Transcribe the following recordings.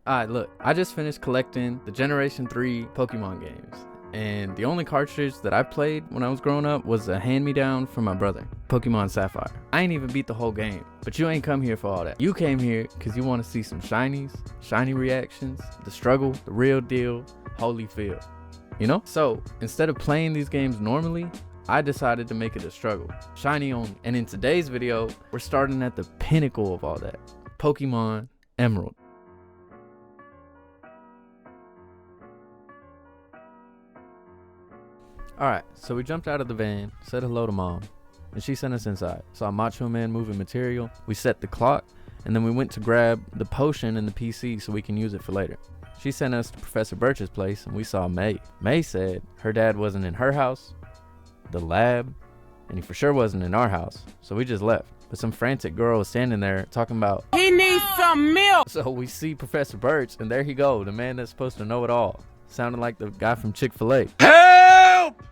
Alright, look, I just finished collecting the Generation 3 Pokemon games. And the only cartridge that I played when I was growing up was a hand-me-down from my brother, Pokemon Sapphire. I ain't even beat the whole game, but you ain't come here for all that. You came here because you want to see some shinies, shiny reactions, the struggle, the real deal, holy feel. You know? So, instead of playing these games normally, I decided to make it a struggle, shiny only. And in today's video, we're starting at the pinnacle of all that, Pokemon Emerald. Alright, so we jumped out of the van, said hello to mom, and she sent us inside. Saw Macho Man moving material, we set the clock, and then we went to grab the potion in the PC so we can use it for later. She sent us to Professor Birch's place and we saw May. May said her dad wasn't in her house, the lab, and he for sure wasn't in our house, so we just left. But some frantic girl was standing there talking about, "He needs some milk!" So we see Professor Birch, and there he go, the man that's supposed to know it all. Sounded like the guy from Chick-fil-A. Help!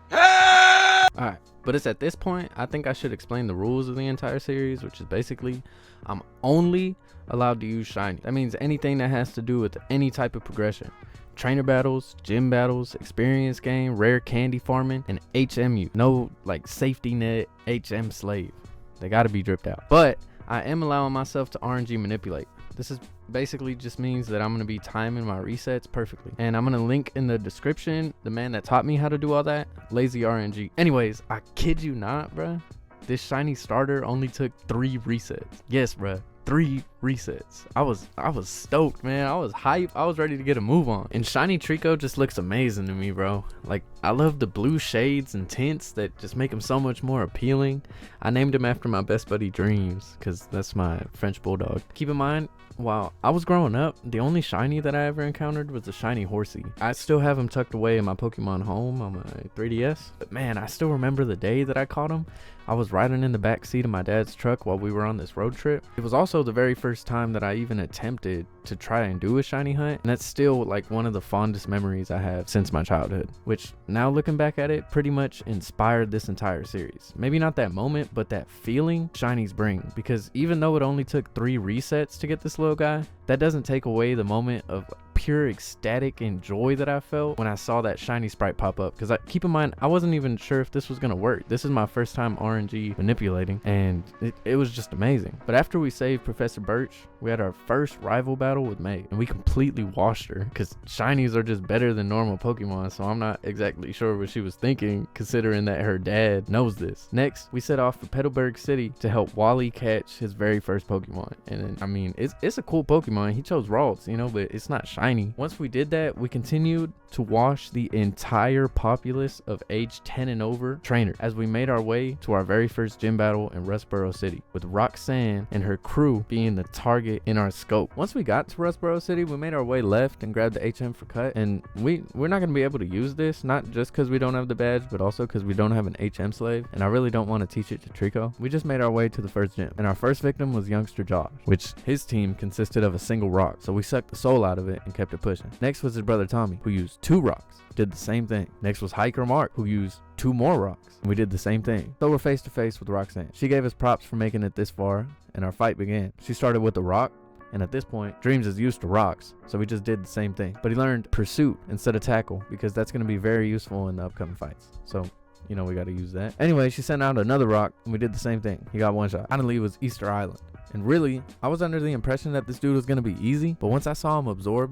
Help! Alright, but it's at this point, I think I should explain the rules of the entire series, which is basically, I'm only allowed to use shiny. That means anything that has to do with any type of progression. Trainer battles, gym battles, experience game, rare candy farming, and HMU. No, like, safety net, HM slave. They gotta be dripped out. But I am allowing myself to RNG manipulate. This is basically just means that I'm going to be timing my resets perfectly. And I'm going to link in the description the man that taught me how to do all that, Lazy RNG. Anyways, I kid you not, bruh. This shiny starter only took 3 resets. Yes, bruh. 3 resets. I was stoked, man. I was hype. I was ready to get a move on. And shiny Trico just looks amazing to me, bro. Like, I love the blue shades and tints that just make him so much more appealing. I named him after my best buddy Dreams because that's my French bulldog. Keep in mind, while I was growing up, the only shiny that I ever encountered was a shiny Horsey. I still have him tucked away in my Pokemon home on my 3DS. But man, I still remember the day that I caught him. I was riding in the back seat of my dad's truck while we were on this road trip. It was also the very first time that I even attempted to try and do a shiny hunt. And that's still like one of the fondest memories I have since my childhood, which now looking back at it pretty much inspired this entire series. Maybe not that moment, but that feeling shinies bring, because even though it only took 3 resets to get this little guy, that doesn't take away the moment of pure ecstatic and joy that I felt when I saw that shiny sprite pop up. Because keep in mind, I wasn't even sure if this was gonna work. This is my first time RNG manipulating, and it was just amazing. But after we saved Professor Birch, we had our first rival battle with May, and we completely washed her, because shinies are just better than normal Pokemon. So I'm not exactly sure what she was thinking, considering that her dad knows this. Next, we set off for Petalburg City to help Wally catch his very first Pokemon. And I mean, it's a cool Pokemon. He chose Ralts, you know, but it's not shiny. Once we did that, we continued to wash the entire populace of age 10 and over trainers as we made our way to our very first gym battle in Rustboro City, with Roxanne and her crew being the target in our scope. Once we got to Rustboro City, we made our way left and grabbed the HM for cut, and we're not going to be able to use this, not just because we don't have the badge, but also because we don't have an HM slave, and I really don't want to teach it to Trico. We just made our way to the first gym, and our first victim was youngster Josh, which his team consisted of a single rock, so we sucked the soul out of it and kept it pushing. Next was his brother Tommy, who used 2 rocks, did the same thing. Next was Hiker Mark, who used 2 more rocks, and we did the same thing. So we're face to face with Roxanne. She gave us props for making it this far, and our fight began. She started with the rock, and at this point, Dreams is used to rocks, so we just did the same thing. But he learned pursuit instead of tackle, because that's going to be very useful in the upcoming fights. So, you know, we got to use that. Anyway, she sent out another rock, and we did the same thing. He got 1 shot. Finally, it was Easter Island. And really, I was under the impression that this dude was going to be easy, but once I saw him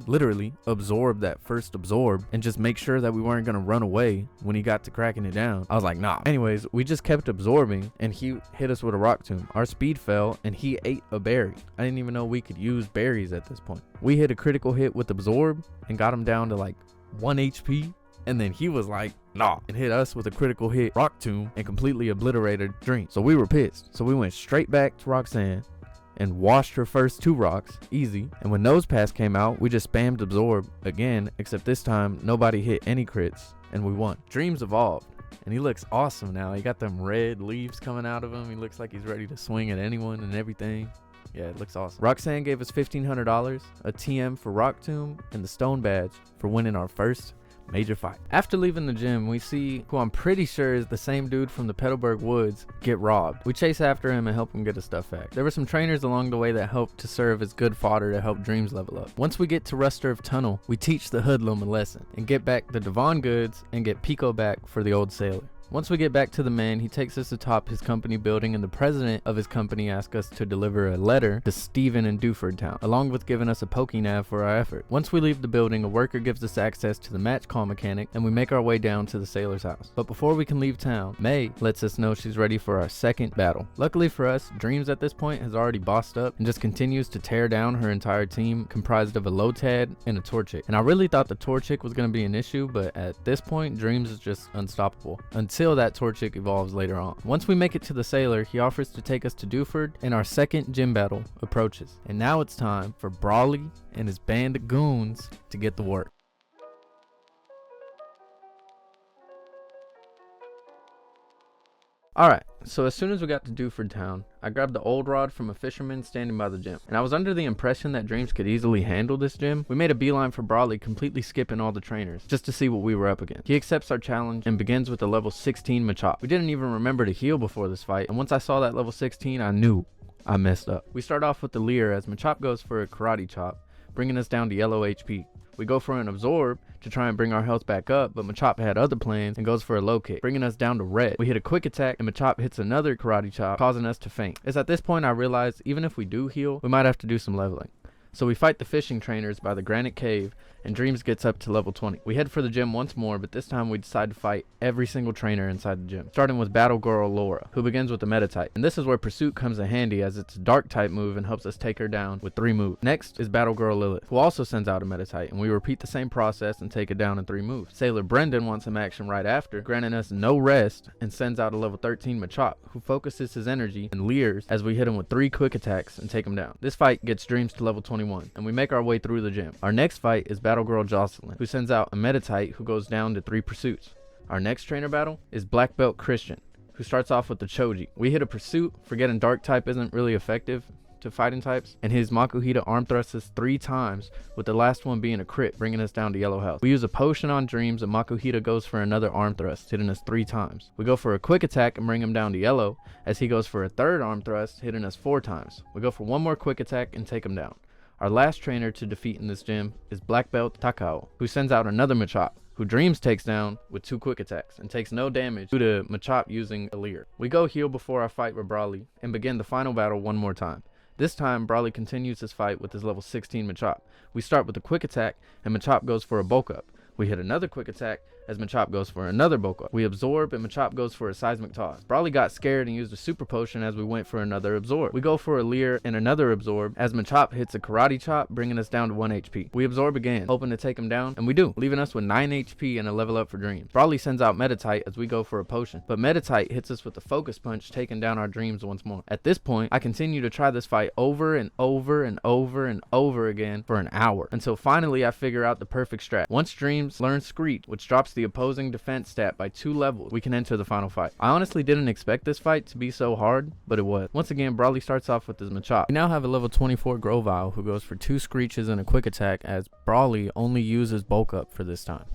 literally absorb that first absorb and just make sure that we weren't going to run away when he got to cracking it down, I was like, nah. Anyways, we just kept absorbing, and he hit us with a rock tomb. Our speed fell, and he ate a berry. I didn't even know we could use berries at this point. We hit a critical hit with absorb and got him down to like 1 HP. And then he was like, nah, and hit us with a critical hit rock tomb and completely obliterated Dream. So we were pissed. So we went straight back to Roxanne and washed her first 2 rocks, easy. And when Nose Pass came out, we just spammed absorb again, except this time nobody hit any crits, and we won. Dreams evolved, and he looks awesome now. He got them red leaves coming out of him. He looks like he's ready to swing at anyone and everything. Yeah, it looks awesome. Roxanne gave us $1,500, a TM for Rock Tomb, and the Stone Badge for winning our first Major fight. After leaving the gym, we see who I'm pretty sure is the same dude from the Petalburg Woods get robbed. We chase after him and help him get his stuff back. There were some trainers along the way that helped to serve as good fodder to help Dreams level up. Once we get to Rusturf Tunnel, we teach the hoodlum a lesson and get back the Devon goods and get Pico back for the old sailor. Once we get back to the man, he takes us atop his company building, and the president of his company asks us to deliver a letter to Stephen in Dewford Town, along with giving us a Pokénav for our effort. Once we leave the building, a worker gives us access to the match call mechanic, and we make our way down to the sailor's house. But before we can leave town, May lets us know she's ready for our second battle. Luckily for us, Dreams at this point has already bossed up and just continues to tear down her entire team, comprised of a Lotad and a Torchic. And I really thought the Torchic was going to be an issue, but at this point, Dreams is just unstoppable. Until that Torchic evolves later on. Once we make it to the sailor, he offers to take us to Dewford, and our second gym battle approaches. And now it's time for Brawly and his band of goons to get the work. Alright, so as soon as we got to Dewford Town, I grabbed the old rod from a fisherman standing by the gym, and I was under the impression that Dreams could easily handle this gym. We made a beeline for Brawly, completely skipping all the trainers, just to see what we were up against. He accepts our challenge and begins with a level 16 Machop. We didn't even remember to heal before this fight, and once I saw that level 16, I knew I messed up. We start off with the Leer as Machop goes for a Karate Chop, bringing us down to yellow HP. We go for an Absorb to try and bring our health back up, but Machop had other plans and goes for a low kick, bringing us down to red. We hit a quick attack and Machop hits another Karate Chop, causing us to faint. It's at this point I realized even if we do heal, we might have to do some leveling. So we fight the fishing trainers by the Granite Cave, and Dreams gets up to level 20. We head for the gym once more, but this time we decide to fight every single trainer inside the gym, starting with Battle Girl Laura, who begins with the Meta type. And this is where Pursuit comes in handy, as it's a dark type move and helps us take her down with 3 moves. Next is Battle Girl Lilith, who also sends out a Meta type, and we repeat the same process and take it down in 3 moves. Sailor Brendan wants some action right after, granting us no rest, and sends out a level 13 Machop, who focuses his energy and leers as we hit him with 3 quick attacks and take him down. This fight gets Dreams to level 21, and we make our way through the gym. Our next fight is Battle Girl Jocelyn, who sends out a Metatite who goes down to 3 pursuits. Our next trainer battle is Black Belt Christian, who starts off with the Choji. We hit a pursuit, forgetting dark type isn't really effective to fighting types, and his Makuhita arm thrusts us 3 times, with the last one being a crit, bringing us down to yellow health. We use a potion on Dreams, and Makuhita goes for another arm thrust, hitting us 3 times. We go for a quick attack and bring him down to yellow, as he goes for a third arm thrust, hitting us 4 times. We go for one more quick attack and take him down. Our last trainer to defeat in this gym is Black Belt Takao, who sends out another Machop, who Dreams takes down with 2 quick attacks and takes no damage due to Machop using a Leer. We go heal before our fight with Brawly and begin the final battle one more time. This time, Brawly continues his fight with his level 16 Machop. We start with a quick attack, and Machop goes for a bulk up. We hit another quick attack, as Machop goes for another bulk up. We absorb, and Machop goes for a seismic toss. Brawly got scared and used a super potion as we went for another absorb. We go for a Leer and another absorb, as Machop hits a Karate Chop, bringing us down to 1 HP. We absorb again, hoping to take him down, and we do, leaving us with 9 HP and a level up for Dreams. Brawly sends out Metatite as we go for a potion, but Metatite hits us with a focus punch, taking down our Dreams once more. At this point, I continue to try this fight over and over and over and over again for an hour, until finally I figure out the perfect strat. Once Dreams learns Screech, which drops the opposing defense stat by 2 levels, we can enter the final fight. I honestly didn't expect this fight to be so hard, but it was. Once again, Brawly starts off with his Machop. We now have a level 24 Grovyle who goes for 2 Screeches and a quick attack, as Brawly only uses bulk up for this time.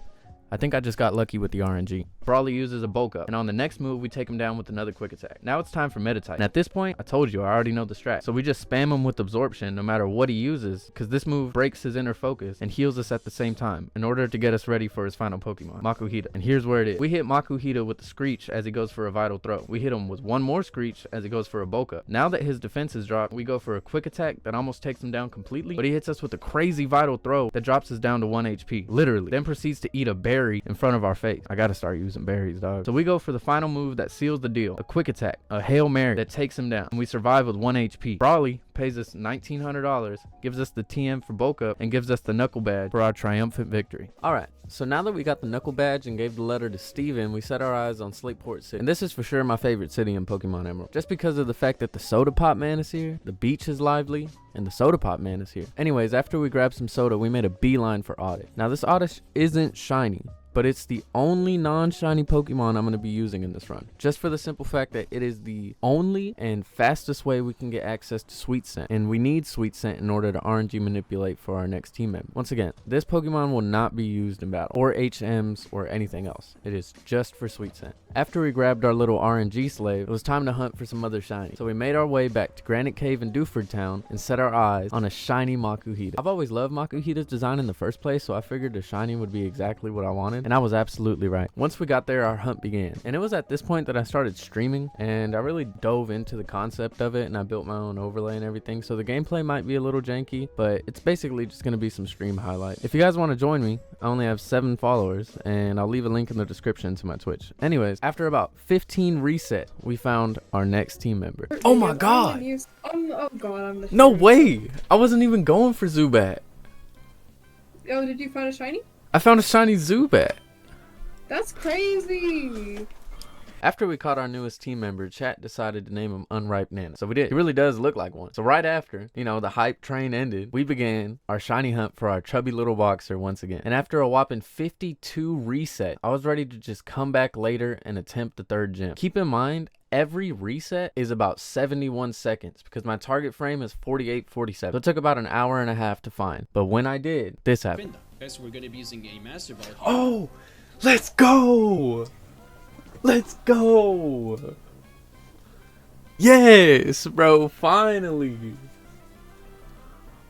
I think I just got lucky with the RNG. Brawly uses a bulk up, and on the next move we take him down with another quick attack. Now it's time for Metatite, and at this point I told you I already know the strat, so we just spam him with absorption no matter what he uses, because this move breaks his inner focus and heals us at the same time in order to get us ready for his final Pokemon, Makuhita. And here's where it is. We hit Makuhita with the Screech as he goes for a Vital Throw. We hit him with one more Screech as he goes for a bulk up. Now that his defense is dropped, we go for a quick attack that almost takes him down completely, but he hits us with a crazy Vital Throw that drops us down to 1 HP, literally, then proceeds to eat a berry in front of our face. I gotta start using berries, dog. So we go for the final move that seals the deal, a quick attack, a Hail Mary that takes him down, and we survive with 1 HP. Brawly pays us $1,900, gives us the TM for bulk up, and gives us the Knuckle Badge for our triumphant victory. Alright, so now that we got the Knuckle Badge and gave the letter to Steven, we set our eyes on Slateport City. And this is for sure my favorite city in Pokemon Emerald, just because of the fact that the Soda Pop Man is here, the beach is lively, and the Soda Pop Man is here. Anyways, after we grabbed some soda, we made a beeline for Oddish. Now this Oddish isn't shiny, but it's the only non-shiny Pokemon I'm going to be using in this run, just for the simple fact that it is the only and fastest way we can get access to Sweet Scent, and we need Sweet Scent in order to RNG manipulate for our next team member. Once again, this Pokemon will not be used in battle, or HMs, or anything else. It is just for Sweet Scent. After we grabbed our little RNG slave, it was time to hunt for some other shiny. So we made our way back to Granite Cave in Dewford Town and set our eyes on a shiny Makuhita. I've always loved Makuhita's design in the first place, so I figured the shiny would be exactly what I wanted, and I was absolutely right. Once we got there, our hunt began, and it was at this point that I started streaming, and I really dove into the concept of it, and I built my own overlay and everything, so the gameplay might be a little janky, but it's basically just going to be some stream highlights. If you guys want to join me, I only have 7 followers, and I'll leave a link in the description to my Twitch. Anyways, after about 15 reset, we found our next team member. Oh my god! Oh god, I'm the No way! I wasn't even going for Zubat. Oh, did you find a shiny? I found a shiny Zubat. That's crazy! After we caught our newest team member, chat decided to name him UnripeNaNa. So we did. He really does look like one. So right after, you know, the hype train ended, we began our shiny hunt for our chubby little boxer once again. And after a whopping 52 reset, I was ready to just come back later and attempt the 3rd gym. Keep in mind, every reset is about 71 seconds because my target frame is 48-47. So it took about an hour and a half to find. But when I did, this happened. Guys, we're gonna be using a Master Ball here. Oh, let's go! Let's go! Yes, bro, finally!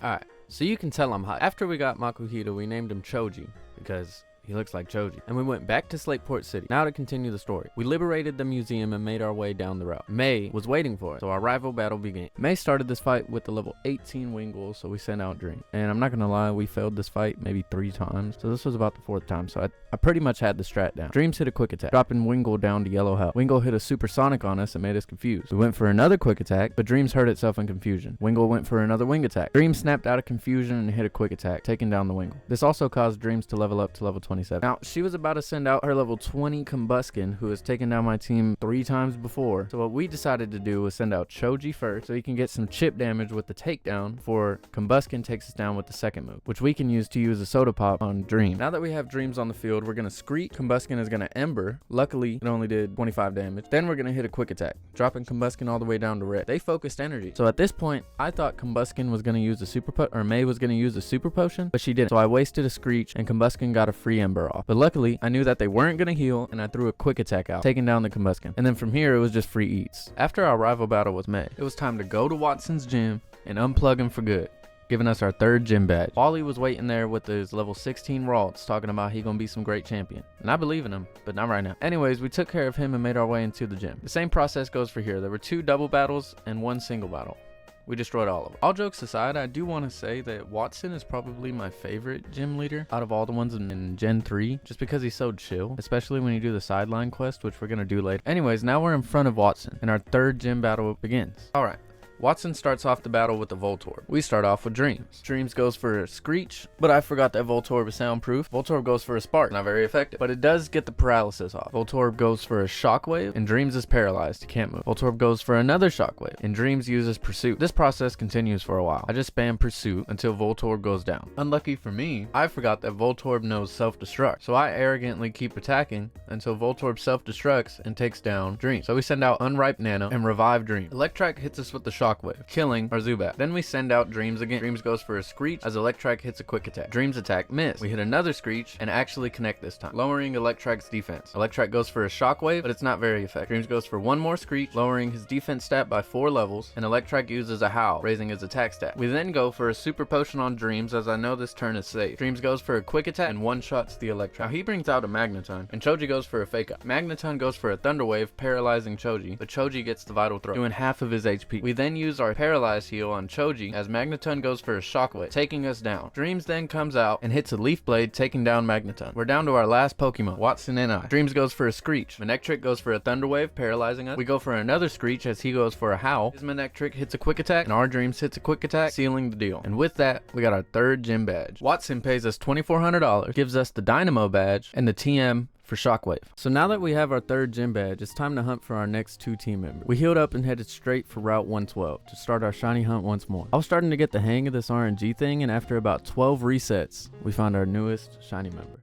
Alright, so you can tell I'm hot. After we got Makuhita, we named him Choji because he looks like Choji. And we went back to Slateport City. Now to continue the story. We liberated the museum and made our way down the route. May was waiting for us, so our rival battle began. May started this fight with the level 18 Wingull, so we sent out Dream. And I'm not gonna lie, we failed this fight maybe 3 times. So this was about the 4th time, so I pretty much had the strat down. Dreams hit a quick attack, dropping Wingull down to yellow health. Wingull hit a supersonic on us and made us confused. We went for another quick attack, but Dreams hurt itself in confusion. Wingull went for another wing attack. Dreams snapped out of confusion and hit a quick attack, taking down the Wingull. This also caused Dreams to level up to level 27. Now, she was about to send out her level 20 Combuskin, who has taken down my team 3 times before. So what we decided to do was send out Choji first, so he can get some chip damage with the takedown before Combuskin takes us down with the 2nd move, which we can use to use a Soda Pop on Dream. Now that we have Dreams on the field, we're gonna Screech. Combuskin is gonna Ember. Luckily, it only did 25 damage. Then we're gonna hit a quick attack, dropping Combuskin all the way down to red. They focused energy. So at this point, I thought Combuskin was gonna use a super potion, or May was gonna use a super potion, but she didn't. So I wasted a Screech, and Combuskin got a free Ember off. But luckily, I knew that they weren't going to heal, and I threw a quick attack out, taking down the Combuskin. And then from here, it was just free eats. After our rival battle was met, it was time to go to Wattson's gym and unplug him for good, giving us our 3rd gym badge. Brawly was waiting there with his level 16 Ralts, talking about he gonna be some great champion. And I believe in him, but not right now. Anyways, we took care of him and made our way into the gym. The same process goes for here. There were 2 double battles and 1 single battle. We destroyed all of them. All jokes aside, I do want to say that Wattson is probably my favorite gym leader out of all the ones in Gen 3, just because he's so chill, especially when you do the sideline quest, which we're going to do later. Anyways, now we're in front of Wattson, and our 3rd gym battle begins. Alright. Wattson starts off the battle with the Voltorb. We start off with Dreams. Dreams goes for a Screech, but I forgot that Voltorb is soundproof. Voltorb goes for a Spark, not very effective, but it does get the paralysis off. Voltorb goes for a Shockwave, and Dreams is paralyzed, he can't move. Voltorb goes for another Shockwave, and Dreams uses Pursuit. This process continues for a while. I just spam Pursuit until Voltorb goes down. Unlucky for me, I forgot that Voltorb knows self-destruct, so I arrogantly keep attacking until Voltorb self-destructs and takes down Dreams. So we send out UnripeNaNa and revive Dreams. Electrike hits us with the Shockwave, killing our Zubat. Then we send out Dreams again. Dreams goes for a Screech as Electrike hits a quick attack. Dreams attack miss. We hit another Screech and actually connect this time, lowering Electrike's defense. Electrike goes for a Shockwave, but it's not very effective. Dreams goes for 1 more Screech, lowering his defense stat by 4 levels, and Electrike uses a Howl, raising his attack stat. We then go for a Super Potion on Dreams, as I know this turn is safe. Dreams goes for a quick attack and 1-shots the Electrike. Now he brings out a Magneton, and Choji goes for a Fake Out. Magneton goes for a Thunder Wave, paralyzing Choji, but Choji gets the Vital Throw, doing half of his HP. We then use our Paralyze heal on Choji as Magneton goes for a Shockwave, taking us down. Dreams then comes out and hits a Leaf Blade, taking down Magneton. We're down to our last Pokemon, Wattson and I. Dreams goes for a Screech. Manectric goes for a Thunder Wave, paralyzing us. We go for another Screech as he goes for a Howl. His Manectric hits a quick attack, and our Dreams hits a quick attack, sealing the deal. And with that, we got our 3rd gym badge. Wattson pays us $2,400, gives us the Dynamo badge, and the TM for Shockwave. So now that we have our 3rd gym badge, it's time to hunt for our next 2 team members. We healed up and headed straight for Route 112 to start our shiny hunt once more. I was starting to get the hang of this RNG thing, and after about 12 resets, we found our newest shiny member.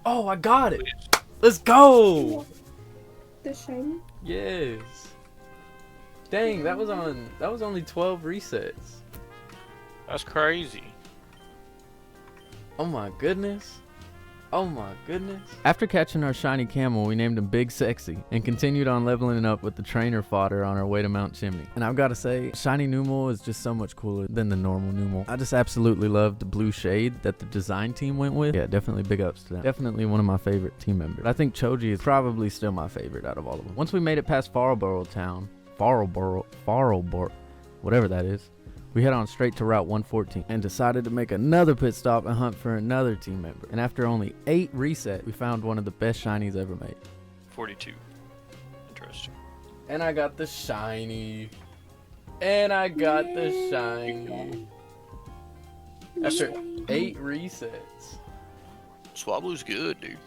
Oh, I got it. Let's go. The shiny? Yes. Dang, that was only 12 resets. That's crazy. Oh my goodness. Oh my goodness. After catching our shiny camel, we named him Big Sexy and continued on leveling up with the trainer fodder on our way to Mount Chimney. And I've got to say, shiny Numel is just so much cooler than the normal Numel. I just absolutely love the blue shade that the design team went with. Yeah, definitely big ups to them. Definitely one of my favorite team members. I think Choji is probably still my favorite out of all of them. Once we made it past Farrowboro Town, Farrowboro, whatever that is, we head on straight to Route 114 and decided to make another pit stop and hunt for another team member. And after only 8 resets, we found one of the best shinies ever made. 42. Interesting. And I got the shiny. And I got the shiny. After 8 resets. Swablu's good, dude.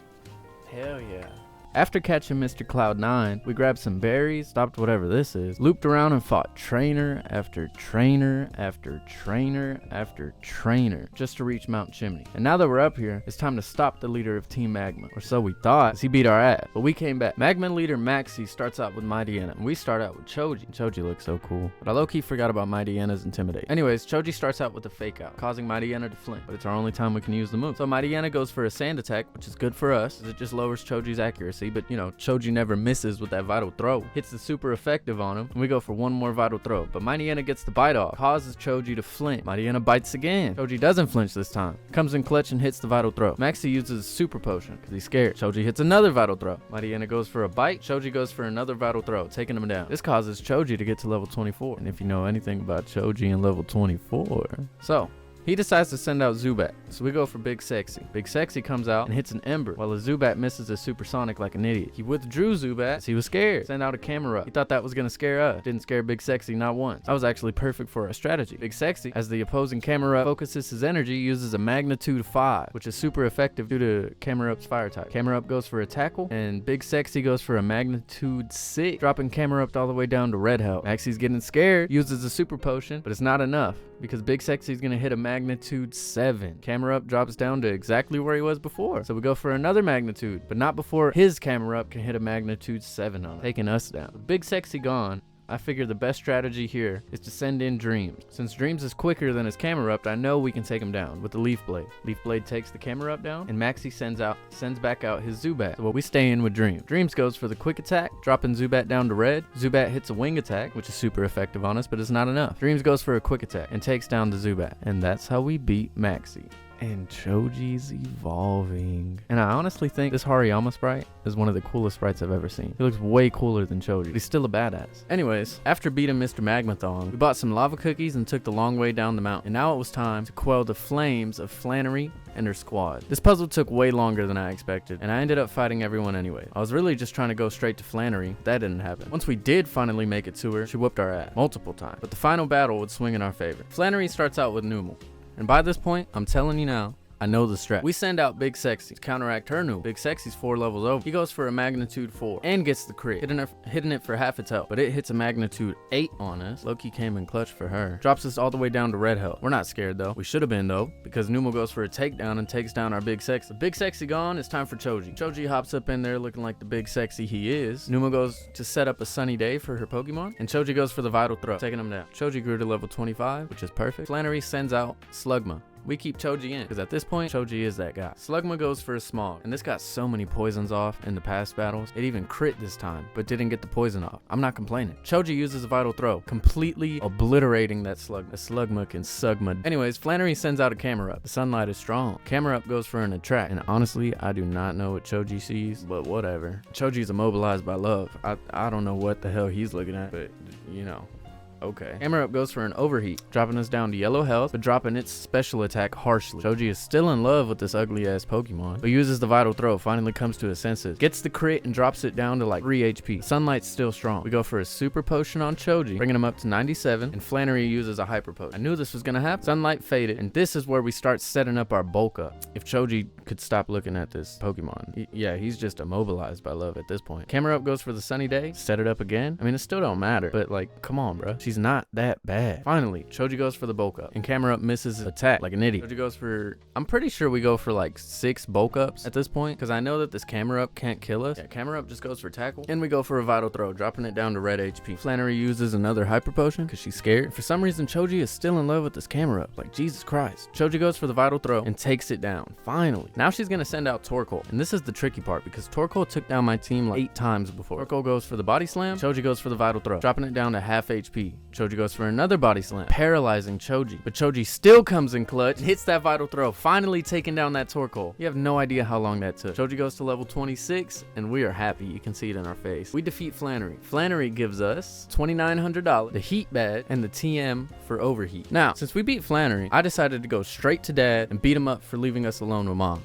Hell yeah. After catching Mr. Cloud9, we grabbed some berries, stopped whatever this is, looped around and fought trainer after trainer after trainer after trainer just to reach Mount Chimney. And now that we're up here, it's time to stop the leader of Team Magma. Or so we thought, as he beat our ass. But we came back. Magma leader Maxi starts out with Mightyena, and we start out with Choji. Choji looks so cool. But I low-key forgot about Mightyena's Intimidate. Anyways, Choji starts out with a fake out, causing Mightyena to flinch. But it's our only time we can use the move. So Mightyena goes for a sand attack, which is good for us, as it just lowers Choji's accuracy. But you know, Choji never misses with that vital throw. Hits the super effective on him, and we go for one more vital throw. But Mightyena gets the bite off, causes Choji to flinch. Mightyena bites again. Choji doesn't flinch this time. Comes in clutch and hits the vital throw. Maxi uses a super potion because he's scared. Choji hits another vital throw. Mightyena goes for a bite. Choji goes for another vital throw, taking him down. This causes Choji to get to level 24. And if you know anything about Choji in level 24, so he decides to send out Zubat, so we go for Big Sexy. Big Sexy comes out and hits an Ember, while a Zubat misses a Supersonic like an idiot. He withdrew Zubat, so he was scared. Send out a camera up. He thought that was gonna scare us. Didn't scare Big Sexy not once. That was actually perfect for our strategy. Big Sexy, as the opposing camera up focuses his energy, uses a magnitude 5, which is super effective due to Camera Up's fire type. Camera Up goes for a tackle, and Big Sexy goes for a magnitude 6, dropping Camera Up all the way down to red health. Maxi's getting scared, uses a super potion, but it's not enough, because Big Sexy's gonna hit a magnitude 7. Camera Up drops down to exactly where he was before. So we go for another magnitude, but not before his Camera Up can hit a magnitude 7 on him, taking us down. With Big Sexy gone, I figure the best strategy here is to send in Dreams. Since Dreams is quicker than his Camera Up, I know we can take him down with the Leaf Blade. Leaf Blade takes the Camera Up down, and Maxi sends back out his Zubat. So we stay in with Dreams. Dreams goes for the quick attack, dropping Zubat down to red. Zubat hits a wing attack, which is super effective on us, but it's not enough. Dreams goes for a quick attack and takes down the Zubat. And that's how we beat Maxi. And Choji's evolving. And I honestly think this Hariyama sprite is one of the coolest sprites I've ever seen. He looks way cooler than Choji, but he's still a badass. Anyways, after beating Mr. Magmathon, we bought some lava cookies and took the long way down the mountain. And now it was time to quell the flames of Flannery and her squad. This puzzle took way longer than I expected, and I ended up fighting everyone anyway. I was really just trying to go straight to Flannery, but that didn't happen. Once we did finally make it to her, she whooped our ass multiple times, but the final battle would swing in our favor. Flannery starts out with Numel. And by this point, I'm telling you now, I know the strat. We send out Big Sexy to counteract her new. Big Sexy's 4 levels over. He goes for a magnitude 4 and gets the crit, hitting it for half its health, but it hits a magnitude 8 on us. Loki came in clutch for her. Drops us all the way down to red health. We're not scared though. We should have been though, because Numel goes for a takedown and takes down our Big Sexy. Big Sexy gone, it's time for Choji. Choji hops up in there looking like the Big Sexy he is. Numel goes to set up a sunny day for her Pokemon, and Choji goes for the vital throw, taking him down. Choji grew to level 25, which is perfect. Flannery sends out Slugma. We keep Choji in, because at this point, Choji is that guy. Slugma goes for a Smog, and this got so many poisons off in the past battles. It even crit this time, but didn't get the poison off. I'm not complaining. Choji uses a vital throw, completely obliterating that Slugma. The Slugma can Sugma. Anyways, Flannery sends out a Camera Up. The sunlight is strong. Camera Up goes for an attract, and honestly, I do not know what Choji sees, but whatever. Choji's immobilized by love. I don't know what the hell he's looking at, but you know. Okay. Camera Up goes for an overheat, dropping us down to yellow health, but dropping its special attack harshly. Choji is still in love with this ugly ass Pokemon, but uses the vital throw, finally comes to his senses, gets the crit and drops it down to like 3 HP. Sunlight's still strong. We go for a super potion on Choji, bringing him up to 97, and Flannery uses a hyper potion. I knew this was gonna happen. Sunlight faded, and this is where we start setting up our bulk up. If Choji could stop looking at this Pokemon, yeah, he's just immobilized by love at this point. Camera Up goes for the sunny day, set it up again. I mean, it still don't matter, but like, come on, bro. She's not that bad. Finally, Choji goes for the bulk up, and camera up misses attack like an idiot. Choji goes for, I'm pretty sure we go for like 6 bulk ups at this point, because I know that this camera up can't kill us. Yeah, camera up just goes for tackle, and we go for a vital throw, dropping it down to red HP. Flannery uses another hyper potion because she's scared. For some reason, Choji is still in love with this camera up. Like, Jesus Christ. Choji goes for the vital throw and takes it down. Finally. Now she's gonna send out Torkoal, and this is the tricky part because Torkoal took down my team like 8 times before. Torkoal goes for the body slam. Choji goes for the vital throw, dropping it down to half HP. Choji goes for another body slam, paralyzing Choji. But Choji still comes in clutch, hits that vital throw, finally taking down that Torkoal. You have no idea how long that took. Choji goes to level 26, and we are happy. You can see it in our face. We defeat Flannery. Flannery gives us $2,900, the heat badge, and the TM for overheat. Now, since we beat Flannery, I decided to go straight to Dad and beat him up for leaving us alone with Mom.